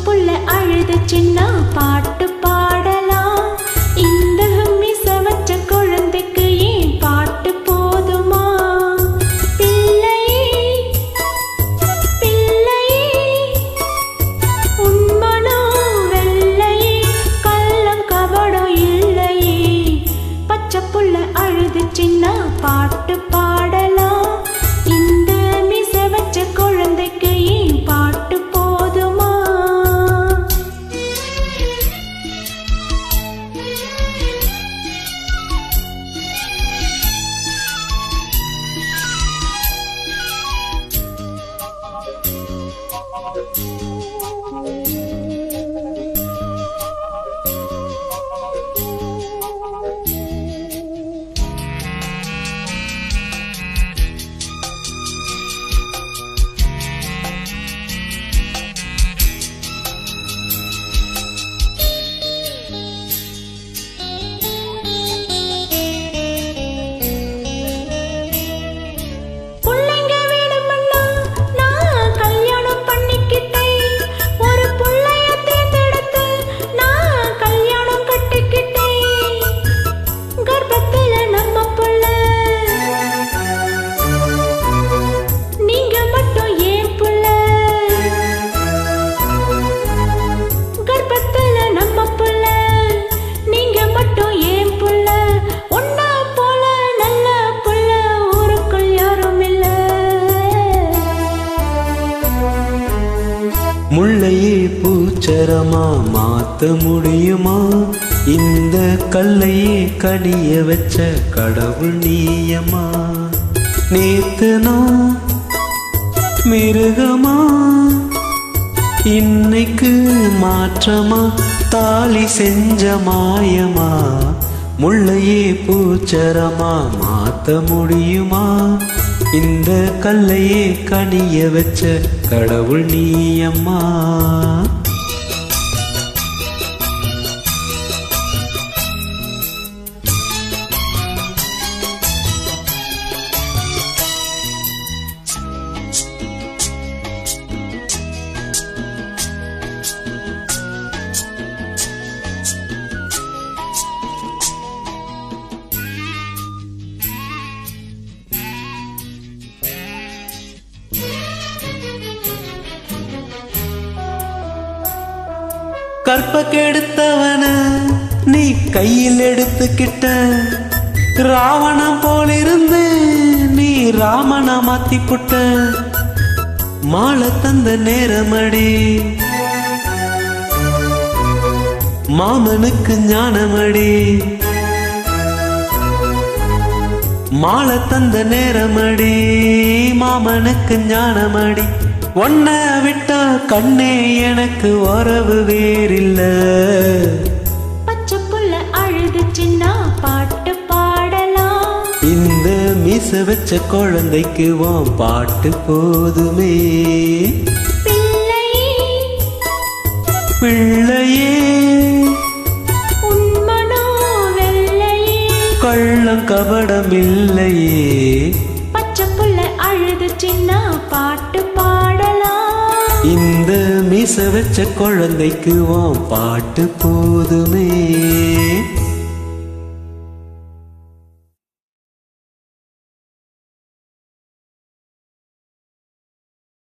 புள்ள அழுது சின்ன பாட்டு பாடலாம். இந்த மிச வச்ச குழந்தைக்கு ஏன் பாட்டு போதுமா? பிள்ளையே பிள்ளையே உன்மனோ வெள்ளையே, கள்ளம் கபடம் இல்லையே. பச்சை புள்ள அழுது சின்ன பாட்டு பாடலாம். இந்த மிச வச்ச குழந்தைக்கு ஏன் பாட்டு போதுமா? முள்ளையே பூச்சரமா மாத்த முடியுமா? இந்த கல்லையே கனிய வச்ச கடவுள் நீயம்மா. நேத்து நான் மிருகமா, இன்னைக்கு மாற்றமா, தாலி செஞ்ச மாயமா. முள்ளையே பூச்சரமா மாத்த முடியுமா? இந்த கல்லையே கனிய வச்ச கடவுள் நீயம்மா. கற்பக்கெடுத்தவன நீ கையில் எடுத்துக்கிட்ட, ராவணம் போலிருந்து நீ ராமனா மாத்தி புட்ட. மாலை தந்த நேரமடி மாமனுக்கு ஞானமடி. மாலை தந்த நேரமடி மாமனுக்கு ஞானமடி. ஒன்ன விட்டா கண்ணே எனக்கு உறவு வேறில்ல. பச்சை புள்ள அழுது சின்ன பாட்டு பாடலாம். இந்த மீச வச்ச குழந்தைக்கு உன் பாட்டு போதுமே. பிள்ளையே பிள்ளையே உன்மனோ வெள்ளையே, கள்ளம் கபடம் இல்லையே. பச்சை புள்ள அழுது சின்ன பாட்டு பாடலாம். இந்த மீச வச்ச குழந்தைக்கு உன் பாட்டு போதுமே.